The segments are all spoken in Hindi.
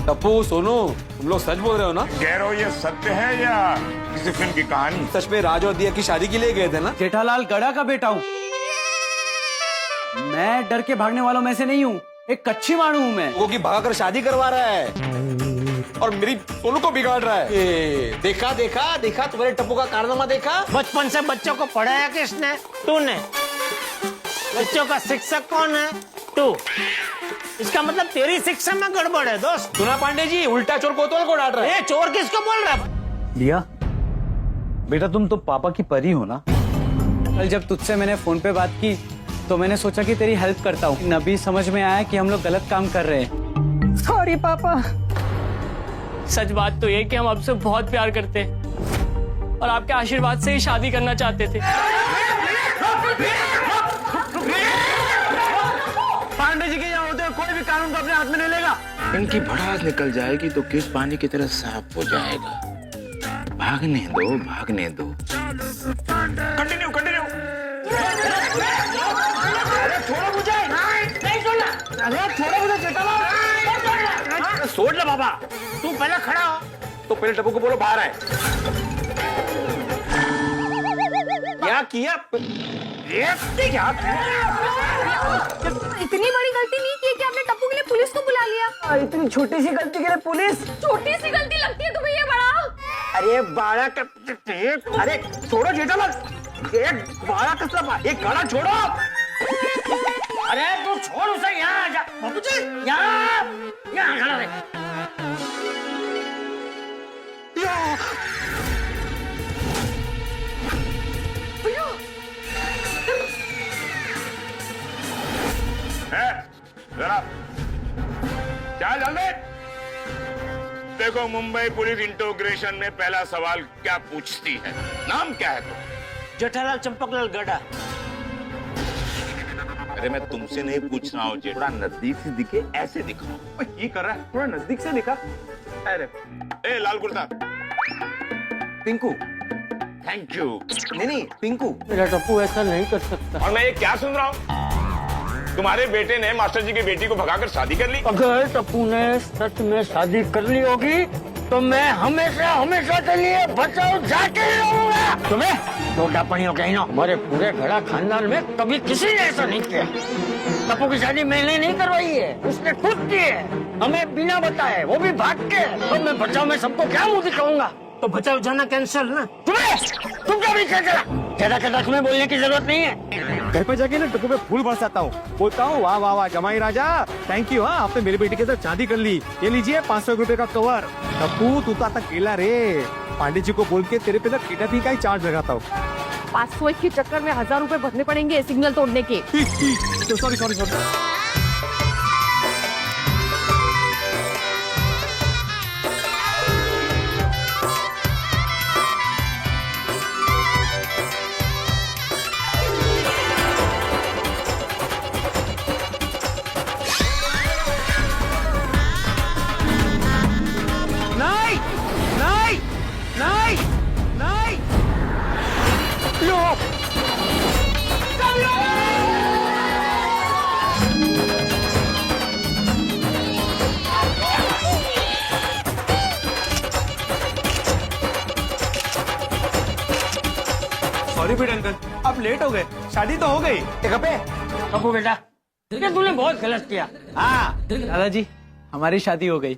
टप्पू सोनू, तुम लोग सच बोल रहे हो ना? कह रहे हो ये सत्य है या किसी फिल्म की कहानी? सच में राज और दिया की शादी के लिए गए थे ना? जेठालाल गड़ा का बेटा हूँ मैं, डर के भागने वालों में से नहीं हूँ, एक कच्ची मारू हूँ मैं। वो की भगा कर शादी करवा रहा है और मेरी सोनू को बिगाड़ रहा है। देखा देखा देखा, तुम्हारे टप्पू का कारनामा देखा। बचपन से बच्चों को पढ़ाया किसने? तूने। बच्चों का शिक्षक कौन है? तू। इसका मतलब तेरी शिक्षा में गड़बड़ है दोस्त। सुना पांडे जी, उल्टा चोर कोतवाल को डांट रहा है। ये चोर किसको बोल रहा है? दिया बेटा, तुम तो पापा की परी हो ना। कल जब तुझसे मैंने फोन पे बात की तो मैंने सोचा कि तेरी हेल्प करता हूँ। अभी समझ में आया कि हम लोग गलत काम कर रहे हैं। सॉरी पापा। सच बात तो ये कि हम आपसे बहुत प्यार करते हैं और आपके आशीर्वाद से ही शादी करना चाहते थे। पांडे जी के यहाँ होते हुए कोई भी कानून को अपने हाथ में नहीं लेगा। इनकी भड़ास निकल जाएगी तो केस पानी की तरह साफ हो जाएगा। भागने दो, भागने दो। Continue continue. छोड़ो मुझे। नहीं छोड़ना। अरे छोड़ो मुझे जेठालाल। छोड़ ले बाबा। तू पहले खड़ा हो। तो पहले टप्पू को बोलो बाहर आए। क्या किया? इतनी बड़ी गलती नहीं की कि आपने टप्पू के लिए पुलिस को बुला लिया। इतनी छोटी सी गलती के लिए पुलिस? छोटी सी गलती लगती है तुम्हें ये बड़ा? अरे बाड़ा अरे छोड़ो जेठालाल। एक बाड़ा कसला, एक गला छोड़ो। अरे तू छोड़ उसे। यहाँ आ जा बाबूजी, यहाँ खड़ा रहे। जरा क्या जल्दी। देखो, मुंबई पुलिस इंट्रोग्रेशन में पहला सवाल क्या पूछती है? नाम क्या है? तो जेठालाल चंपकलाल गड़ा। अरे मैं तुमसे नहीं पूछ रहा हूँ, थोड़ा नजदीक से दिखे, ऐसे दिखाओ। ये कर रहा है, थोड़ा नजदीक से दिखा। अरे ए लाल कुर्ता। पिंकू। Thank you. नहीं पिंकू। मेरा टप्पू ऐसा नहीं कर सकता। और मैं ये क्या सुन रहा हूँ? तुम्हारे बेटे ने मास्टर जी की बेटी को भगाकर शादी कर ली? अगर टप्पू ने सच में शादी कर ली होगी तो मैं हमेशा हमेशा के लिए बचाओ जाके ही रहूंगा। तुम्हें छोटा पनियों कहीं ना, हमारे पूरे घड़ा खानदान में कभी किसी ने ऐसा नहीं किया। टप्पू की शादी मैंने नहीं करवाई है, उसने खुद की है, हमें बिना बताए, वो भी भाग के। तो मैं बचाओ में सबको क्या मुंह दिखाऊंगा? तो बचाओ जाना कैंसिल ना। तुम क्या भी ज्यादा तुम्हें बोलने की जरूरत नहीं है। घर पे जाके ना टप्पू पे फूल बरसाता हूँ, बोलता हूँ वाह वाह वाह जमाई राजा, थैंक यू। हाँ, आपने मेरी बेटी के साथ शादी कर ली, ये लीजिए 500 रुपए का कवर। टप्पू तू तो आता केला रे, पांडे जी को बोल के तेरे पे केटा फी का ही चार्ज लगाता हूँ। 500 के चक्कर में 1000 रुपए भरने पड़ेंगे सिग्नल तोड़ने के। Sorry sorry sorry. सॉरी बेटा अंकल, आप लेट हो गए, शादी तो हो गई। टप्पू बेटा, ये तूने बहुत गलत किया। हाँ दादाजी, हमारी शादी हो गई,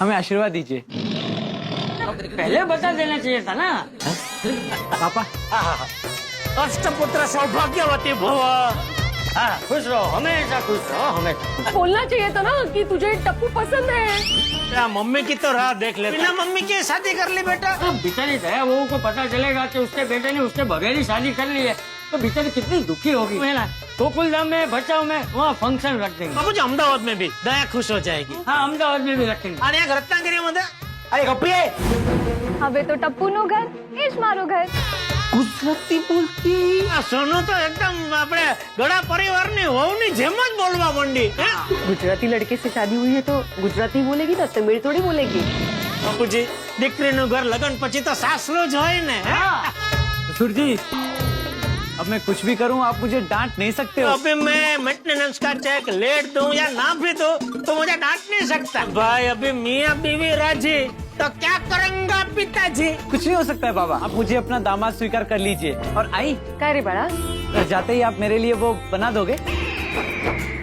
हमें आशीर्वाद दीजिए। पहले बता देना चाहिए था ना। पापा। अष्टपुत्र सौभाग्यवती भव। हाँ, खुश रहो, हमेशा खुश रहो, हमेशा। बोलना चाहिए था ना कि तुझे टप्पू पसंद है। क्या मम्मी की तो राह देख ले। बिना मम्मी की शादी कर ली बेटा। बेचारी दया बहू को पता चलेगा कि उसके बेटे ने उसके बगैर ही शादी कर ली है तो बेचारी कितनी दुखी होगी। है ना? गोकुलधाम में, बचाओ में वहाँ फंक्शन रख देंगे। बाबूजी अहमदाबाद में भी दया खुश हो जाएगी। हाँ, अहमदाबाद में भी रखेंगे। अरे रत्नागिरी अरे गप्पिए। હવે તો ટપ્પુનું ઘર એ જ મારું ઘર। ગુજરાતી બોલતી સોનુ તો એકદમ આપણે ગળા પરિવારની વહુની જેમ જ બોલવા માંડી। गुजराती लड़के से शादी हुई है तो गुजराती बोलेगी ना, तमिल थोड़ी बोलेगी। બાપુજી દીકરીનું ઘર લગન પછી તો સાસરો જ હોય ને। ससुर जी, अब अब मैं कुछ भी करूं आप मुझे डांट नहीं सकते हो। अभी मैं मेंटेनेंस का चेक लेट दूं या ना भी दूं तो मुझे डांट नहीं सकता। भाई अभी मियाँ बीवी राजी तो क्या करेंगे पिताजी? कुछ नहीं हो सकता है बाबा, आप मुझे अपना दामाद स्वीकार कर लीजिए। और आई क्या रे बड़ा? जाते ही आप मेरे लिए वो बना दोगे?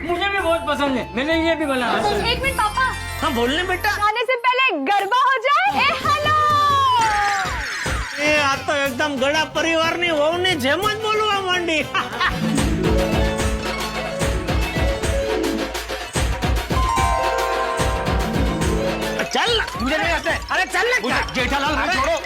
मुझे भी बहुत पसंद है, मैंने ये भी बनाया। एक मिनट पापा, हाँ बोलने बेटा। खाने से पहले गरबा हो जाए। हेलो, ये आ तो एकदम गड़ा परिवार ની વહુને જેમ જ બોલવા માંડી। चल मुझे नहीं आते। अरे चल ना, जेठालाल हाथ छोड़ो,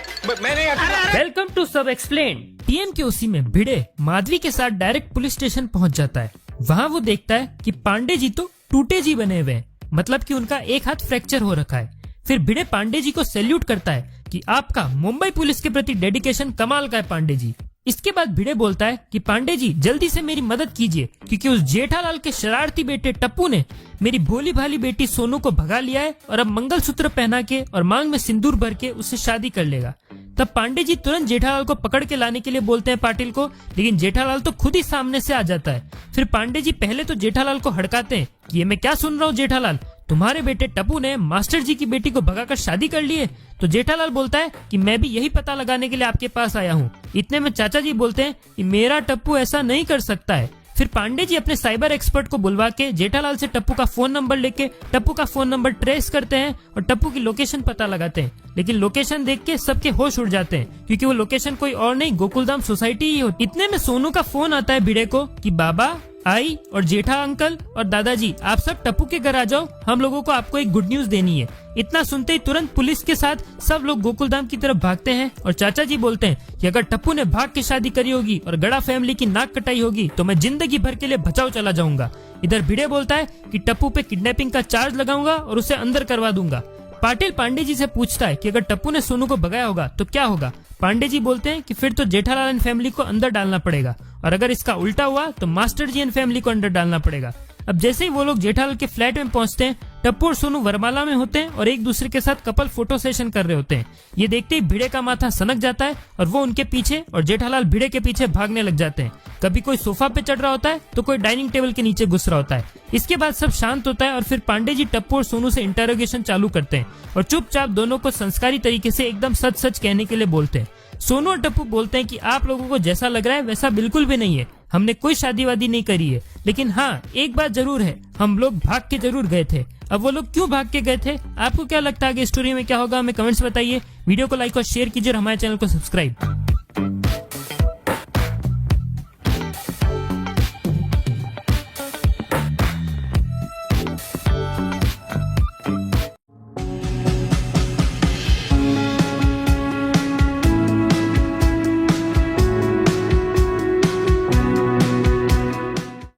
मैं नहीं आता। वेलकम टू सब एक्सप्लेन। पीएम के ओसी में भिड़े माधवी के साथ डायरेक्ट पुलिस स्टेशन पहुंच जाता है। वहां वो देखता है कि पांडे जी तो टूटे जी बने हुए हैं, मतलब कि उनका एक हाथ फ्रैक्चर हो रखा है। फिर भिड़े पांडे जी को सैल्यूट करता है कि आपका मुंबई पुलिस के प्रति डेडिकेशन कमाल का है पांडे जी। इसके बाद भिड़े बोलता है कि पांडे जी जल्दी से मेरी मदद कीजिए, क्योंकि उस जेठालाल के शरारती बेटे टप्पू ने मेरी भोली भाली बेटी सोनू को भगा लिया है और अब मंगलसूत्र पहना के और मांग में सिंदूर भर के उससे शादी कर लेगा। तब पांडे जी तुरंत जेठालाल को पकड़ के लाने के लिए बोलते हैं पाटिल को, लेकिन जेठालाल तो खुद ही सामने से आ जाता है। फिर पांडे जी पहले तो जेठालाल को हड़काते हैं कि ये मैं क्या सुन रहा हूँ जेठालाल, तुम्हारे बेटे टप्पू ने मास्टर जी की बेटी को भगाकर शादी कर ली है। तो जेठालाल बोलता है कि मैं भी यही पता लगाने के लिए आपके पास आया हूँ। इतने में चाचा जी बोलते हैं कि मेरा टप्पू ऐसा नहीं कर सकता है। फिर पांडे जी अपने साइबर एक्सपर्ट को बुलवा के जेठालाल से टप्पू का फोन नंबर लेके टप्पू का फोन नंबर ट्रेस करते हैं और टप्पू की लोकेशन पता लगाते हैं। लेकिन लोकेशन देख के सबके होश उड़ जाते हैं, क्योंकि वो लोकेशन कोई और नहीं गोकुलधाम सोसाइटी ही होती। इतने में सोनू का फोन आता है भिड़े को कि बाबा, आई और जेठा अंकल और दादाजी आप सब टप्पू के घर आ जाओ, हम लोगों को आपको एक गुड न्यूज देनी है। इतना सुनते ही तुरंत पुलिस के साथ सब लोग गोकुलधाम की तरफ भागते हैं और चाचा जी बोलते हैं कि अगर टप्पू ने भाग के शादी करी होगी और गड़ा फैमिली की नाक कटाई होगी तो मैं जिंदगी भर के लिए बचाओ चला जाऊंगा। इधर भिड़े बोलता है कि टप्पू पे किडनैपिंग का चार्ज लगाऊंगा और उसे अंदर करवा दूंगा। पाटिल पांडे जी से पूछता है कि अगर टप्पू ने सोनू को भगाया होगा तो क्या होगा। पांडे जी बोलते हैं कि फिर तो जेठालाल एंड फैमिली को अंदर डालना पड़ेगा, और अगर इसका उल्टा हुआ तो मास्टर जी एंड फैमिली को अंदर डालना पड़ेगा। अब जैसे ही वो लोग जेठालाल के फ्लैट में पहुंचते हैं, टप्पू और सोनू वरमाला में होते हैं और एक दूसरे के साथ कपल फोटो सेशन कर रहे होते हैं। ये देखते ही भिड़े का माथा सनक जाता है और वो उनके पीछे और जेठालाल भिड़े के पीछे भागने लग जाते हैं। कभी कोई सोफा पे चढ़ रहा होता है तो कोई डाइनिंग टेबल के नीचे घुस रहा होता है। इसके बाद सब शांत होता है और फिर पांडे जी टप्पू और सोनू से इंटरोगेशन चालू करते हैं और चुपचाप दोनों को संस्कारी तरीके से एकदम सच सच कहने के लिए बोलते हैं। सोनू और टप्पू बोलते हैं कि आप लोगों को जैसा लग रहा है वैसा बिल्कुल भी नहीं है, हमने कोई शादी वादी नहीं करी है, लेकिन हाँ एक बात जरूर है, हम लोग भाग के जरूर गए थे। अब वो लोग क्यों भाग के गए थे, आपको क्या लगता है कि स्टोरी में क्या होगा, हमें कमेंट्स बताइए। वीडियो को लाइक और शेयर कीजिए और हमारे चैनल को सब्सक्राइब।